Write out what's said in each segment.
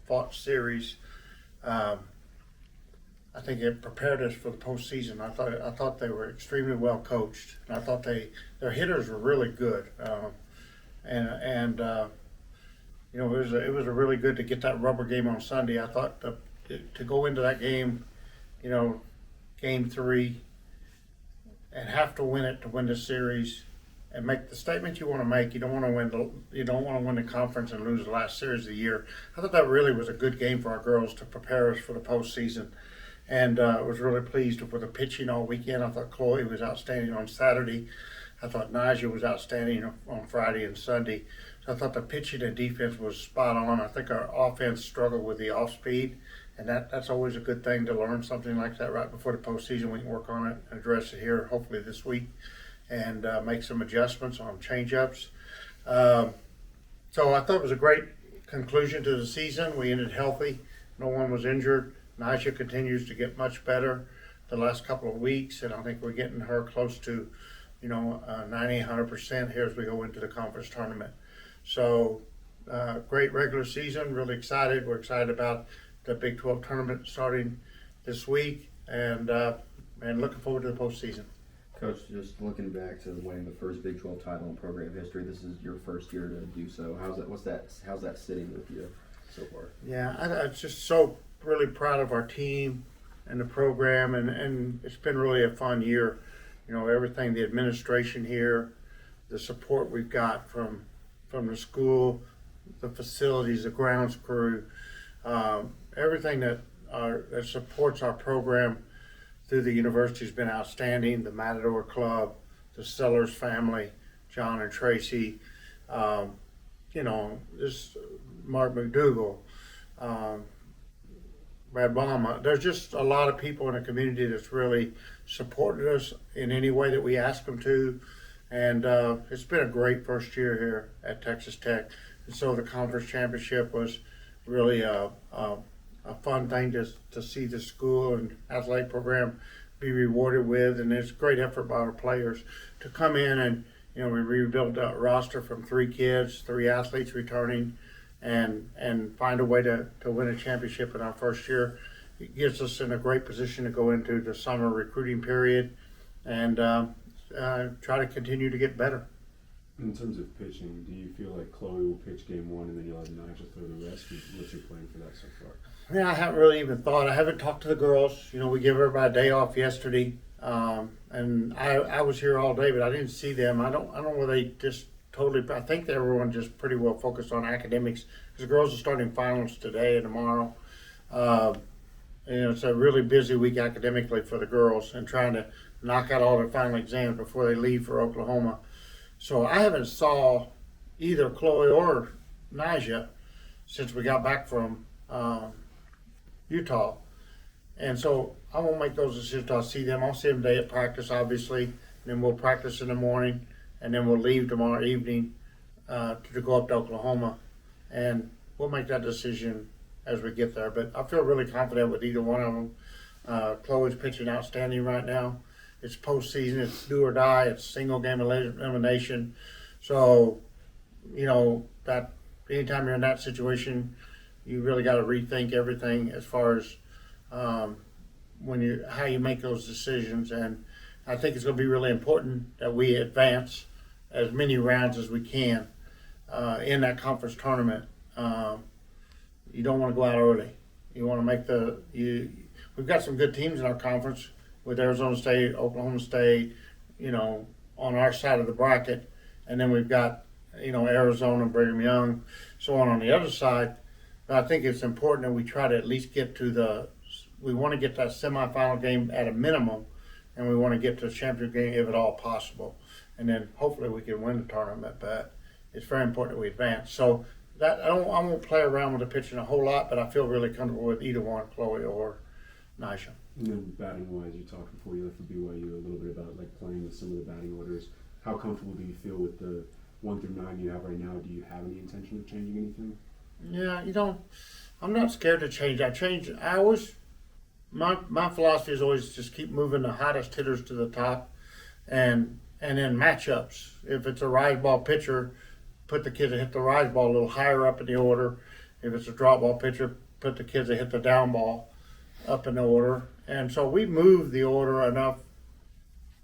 fought series. Um, I think it prepared us for the postseason. I thought they were extremely well coached, and I thought their hitters were really good. And it was a really good to get that rubber game on Sunday. I thought to go into that game, you know, game three, and have to win it to win the series, and make the statement you want to make. You don't want to win the conference and lose the last series of the year. I thought that really was a good game for our girls to prepare us for the postseason, and was really pleased with the pitching all weekend. I thought Chloe was outstanding on Saturday. I thought Naja was outstanding on Friday and Sunday. So I thought the pitching and defense was spot on. I think our offense struggled with the off speed, and that's always a good thing to learn something like that right before the postseason. We can work on it and address it here hopefully this week, and make some adjustments on change-ups. So I thought it was a great conclusion to the season. We ended healthy. No one was injured. Naja continues to get much better the last couple of weeks, and I think we're getting her close to 90, 100% here as we go into the conference tournament. So great regular season, really excited. We're excited about the Big 12 tournament starting this week, and looking forward to the postseason. Coach, just looking back to winning the first Big 12 title in program history, this is your first year to do so. How's that sitting with you so far? Yeah, I'm just so really proud of our team and the program, and it's been really a fun year. Everything, the administration here, the support we've got from the school, the facilities, the grounds crew, everything that supports our program through the university has been outstanding. The Matador Club, the Sellers family, John and Tracy, this Mark McDougal, Brad Bama. There's just a lot of people in the community that's really supported us in any way that we ask them to. And it's been a great first year here at Texas Tech. And so the conference championship was really a fun thing to see the school and athletic program be rewarded with. And it's a great effort by our players to come in and, we rebuilt a roster from 3 kids, 3 athletes returning, and find a way to win a championship in our first year. It gets us in a great position to go into the summer recruiting period and try to continue to get better. In terms of pitching, do you feel like Chloe will pitch game 1 and then you'll have Naja throw the rest? What's your plan for that so far? Yeah, I haven't really even thought. I haven't talked to the girls. We gave everybody a day off yesterday, and I was here all day, but I didn't see them. I don't know whether they just totally. I think everyone just pretty well focused on academics because the girls are starting finals today and tomorrow. It's a really busy week academically for the girls and trying to knock out all their final exams before they leave for Oklahoma. So I haven't saw either Chloe or Naja since we got back from Utah. And so I won't make those decisions until I see them. I'll see them today at practice, obviously, and then we'll practice in the morning, and then we'll leave tomorrow evening to go up to Oklahoma. And we'll make that decision as we get there. But I feel really confident with either one of them. Chloe's pitching outstanding right now. It's postseason. It's do or die. It's single game elimination. So, that anytime you're in that situation, you really got to rethink everything as far as how you make those decisions. And I think it's going to be really important that we advance as many rounds as we can in that conference tournament. You don't want to go out early. You want to make we've got some good teams in our conference with Arizona State, Oklahoma State, on our side of the bracket. And then we've got, Arizona, Brigham Young, so on the other side. But I think it's important that we try to at least get we want to get that semifinal game at a minimum, and we want to get to the championship game if at all possible. And then hopefully we can win the tournament, but it's very important that we advance. So that I won't play around with the pitching a whole lot, but I feel really comfortable with either one, Chloe or Naja. And then batting wise, you talked before you left for BYU a little bit about playing with some of the batting orders. How comfortable do you feel with the 1 through 9 you have right now? Do you have any intention of changing anything? Yeah, I'm not scared to change. My philosophy is always just keep moving the hottest hitters to the top, and then matchups. If it's a rise ball pitcher, put the kid to hit the rise ball a little higher up in the order, If it's a drop ball pitcher, put the kids that hit the down ball up in the order. And so we moved the order enough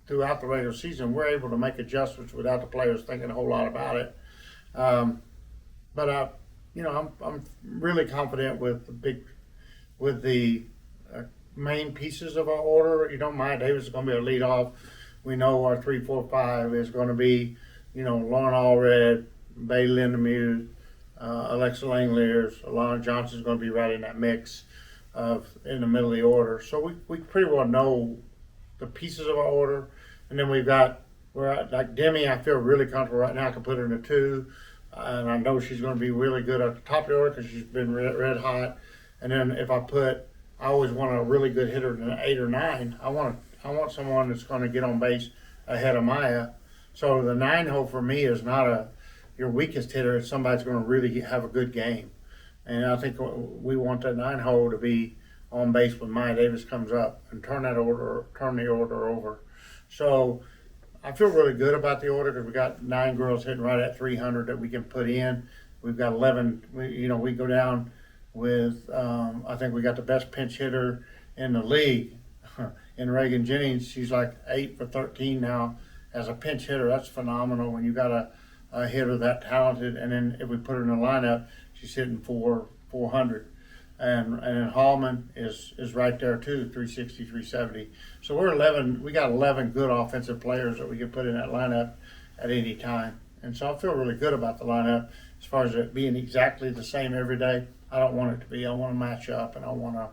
throughout the regular season. We're able to make adjustments without the players thinking a whole lot about it. But I'm really confident with the main pieces of our order. Maya Davis is going to be a lead off. We know our 3, 4, 5 is going to be, Lauren Allred, Bailey Lindemuse, Alexa Langeliers, Alana Johnson is going to be right in that mix in the middle of the order. So we pretty well know the pieces of our order. And then like Demi, I feel really comfortable right now. I can put her in a 2. And I know she's going to be really good at the top of the order because she's been red hot. And then if I always want a really good hitter in an 8 or 9. I want someone that's going to get on base ahead of Maya. So the 9 hole for me is not your weakest hitter. It's somebody that's going to really have a good game. And I think we want that 9 hole to be on base when Maya Davis comes up and turn the order over. So I feel really good about the order because we got 9 girls hitting right at 300 that we can put in. We've got 11. We go down with I think we got the best pinch hitter in the league in Reagan Jennings. She's like 8 for 13 now as a pinch hitter. That's phenomenal when you got a hitter that talented. And then if we put her in the lineup, she's hitting 400. And Hallman is right there too, 360, 370. So we got 11 good offensive players that we can put in that lineup at any time. And so I feel really good about the lineup as far as it being exactly the same every day. I don't want it to be. I want to match up and I want to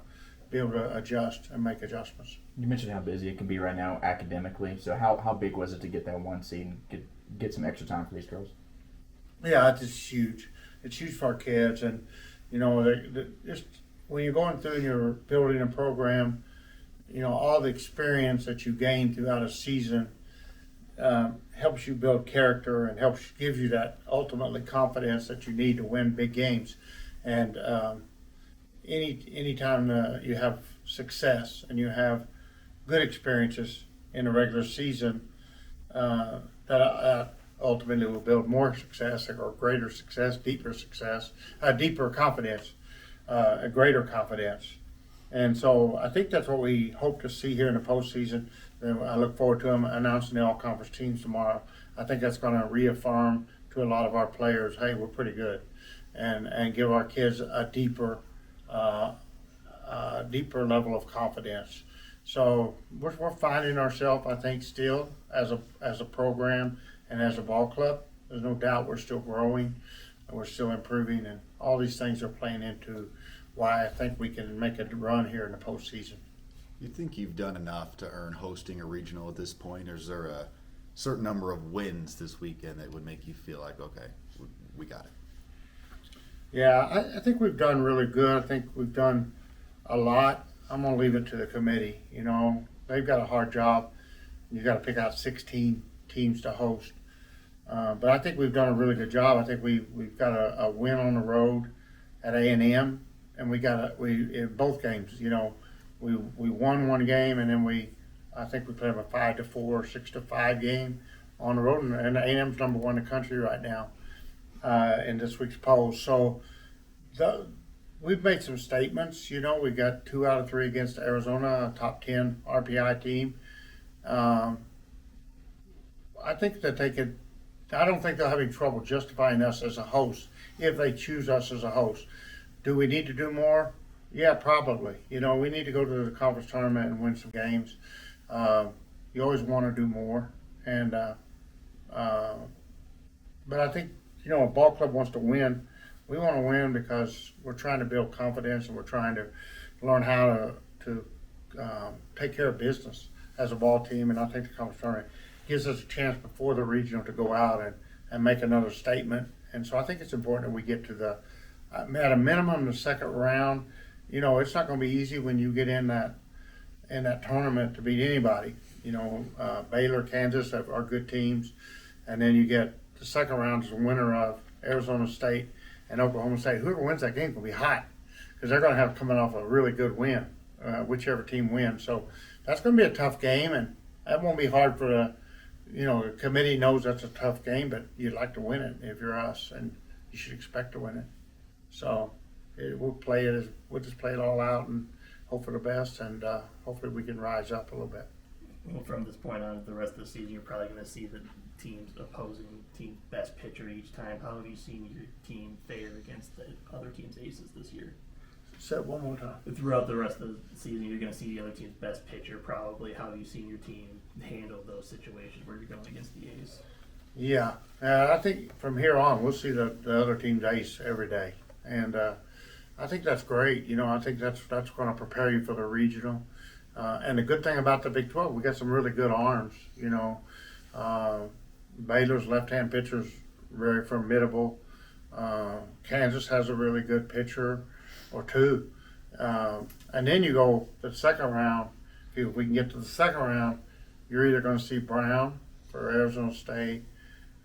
be able to adjust and make adjustments. You mentioned how busy it can be right now academically. So how big was it to get that 1 seed and get some extra time for these girls? Yeah, it's just huge. It's huge for our kids. And, just when you're going through and you're building a program, all the experience that you gain throughout a season helps you build character and gives you that ultimately confidence that you need to win big games. And anytime you have success and you have good experiences in the regular season, that ultimately will build more success or greater success, deeper confidence, a greater confidence. And so I think that's what we hope to see here in the postseason. And I look forward to them announcing the all-conference teams tomorrow. I think that's going to reaffirm to a lot of our players, hey, we're pretty good, and give our kids a deeper level of confidence. So we're finding ourselves, I think, still as a program and as a ball club. There's no doubt we're still growing and we're still improving, and all these things are playing into why I think we can make a run here in the postseason. You think you've done enough to earn hosting a regional at this point, or is there a certain number of wins this weekend that would make you feel like, okay, we got it? Yeah, I think we've done really good. I think we've done a lot. I'm going to leave it to the committee. They've got a hard job. You've got to pick out 16 teams to host. But I think we've done a really good job. I think we've got a win on the road at A&M, and we in both games. We won one game, and then I think we played them a 5-4, 6-5 game on the road, and A&M's number 1 in the country right now in this week's poll. So we've made some statements. We got 2 out of 3 against Arizona, a top 10 RPI team. I think that I don't think they'll have any trouble justifying us as a host if they choose us as a host. Do we need to do more? Yeah, probably. We need to go to the conference tournament and win some games. You always want to do more, but I think a ball club wants to win. We want to win because we're trying to build confidence and we're trying to learn how to take care of business as a ball team. And I think the conference tournament gives us a chance before the regional to go out and make another statement. And so I think it's important that we get to at a minimum, the second round. It's not going to be easy when you get in that tournament to beat anybody. Baylor, Kansas are good teams, and then you get the second round is the winner of Arizona State and Oklahoma State. Whoever wins that game will be hot because they're going to have coming off a really good win, whichever team wins. So that's going to be a tough game, and that won't be hard for the committee knows that's a tough game, but you'd like to win it if you're us, and you should expect to win it. So we'll just play it all out and hope for the best, and hopefully we can rise up a little bit. Well, from this point on, the rest of the season, you're probably going to see the opposing team's best pitcher each time. How have you seen your team fare against the other team's aces this year? Say it one more time. Throughout the rest of the season, you're going to see the other team's best pitcher probably. How have you seen your team handle those situations where you're going against the ace? Yeah, I think from here on we'll see the other team's ace every day, and I think that's great. I think that's going to prepare you for the regional. And the good thing about the Big 12, we got some really good arms. Baylor's left-hand pitcher's very formidable. Kansas has a really good pitcher or two. And then you go to the second round. If we can get to the second round, you're either going to see Brown for Arizona State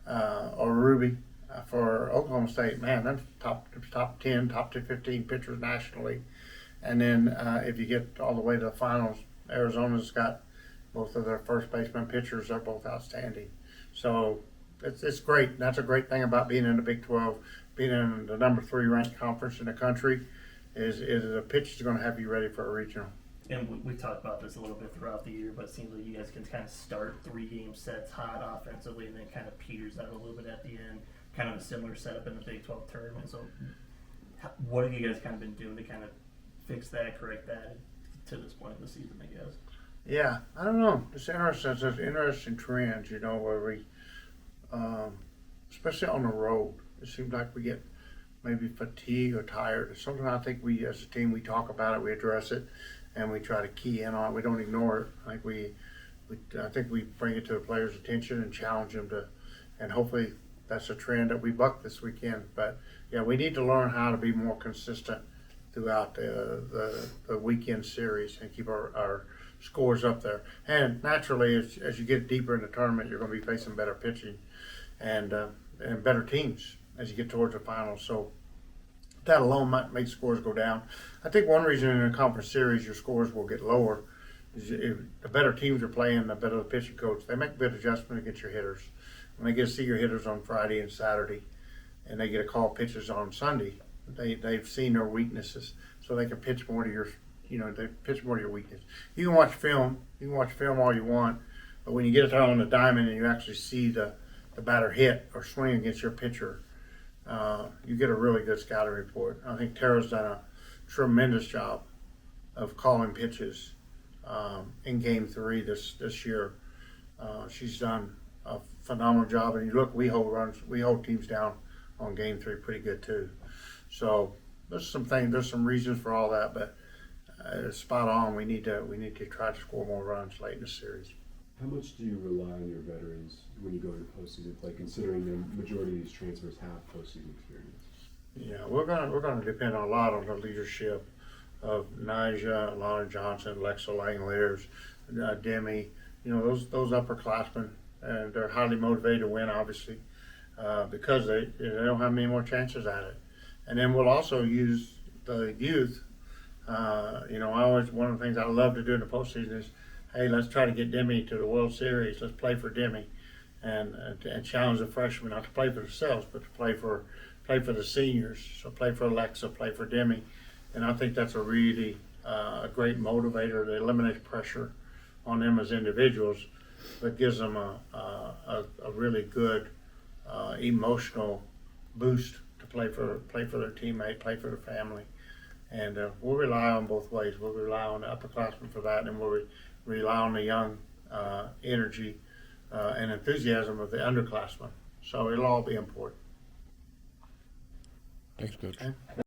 or Ruby for Oklahoma State. Man, that's top 10, top 15 pitchers nationally. And then if you get all the way to the finals, Arizona's got both of their first baseman pitchers are both outstanding. So it's great. That's a great thing about being in the Big 12, being in the number 3 ranked conference in the country, is the pitch is going to have you ready for a regional. And we talked about this a little bit throughout the year, but it seems like you guys can kind of start 3-game sets hot offensively and then kind of peters out a little bit at the end. Kind of a similar setup in the Big 12 tournament. So what have you guys kind of been doing to kind of fix that, correct that to this point in the season, I guess? Yeah, I don't know. It's interesting. There's interesting trends, where we, especially on the road, it seems like we get maybe fatigued or tired. It's something I think we, as a team, we talk about it, we address it, and we try to key in on it. We don't ignore it. I think we bring it to the players' attention and challenge them to, and hopefully that's a trend that we buck this weekend. But yeah, we need to learn how to be more consistent throughout the weekend series and keep our scores up there. And naturally, as you get deeper in the tournament, you're going to be facing better pitching and better teams as you get towards the finals. So that alone might make scores go down. I think one reason in a conference series your scores will get lower is if the better teams are playing, the better the pitching coach. They make a good adjustment to get your hitters. When they get to see your hitters on Friday and Saturday, and they get to call pitches on Sunday, they've seen their weaknesses, so they can pitch more to your, they pitch more to your weakness. You can watch film all you want, but when you get it out on the diamond and you actually see the batter hit or swing against your pitcher, you get a really good scouting report. I think Tara's done a tremendous job of calling pitches in Game 3 this year. She's done a phenomenal job, and you look, we hold teams down on Game 3 pretty good too. So there's some reasons for all that, but it's spot on. We need to try to score more runs late in the series. How much do you rely on your veterans when you go into postseason play, considering the majority of these transfers have postseason experience? Yeah, we're gonna depend a lot on the leadership of Nija, Lana Johnson, Lexa Langoliers, Demi. Those upperclassmen, and they're highly motivated to win, obviously, because they don't have many more chances at it. And then we'll also use the youth. One of the things I love to do in the postseason is, hey, let's try to get Demi to the World Series. Let's play for Demi, and challenge the freshmen not to play for themselves, but to play for the seniors. So play for Alexa, play for Demi, and I think that's a really a great motivator that eliminates pressure on them as individuals, but gives them a really good emotional boost to play for their teammate, play for their family. And we'll rely on both ways. We'll rely on the upperclassmen for that, and we'll rely on the young energy and enthusiasm of the underclassmen. So it'll all be important. Thanks, Coach. Okay.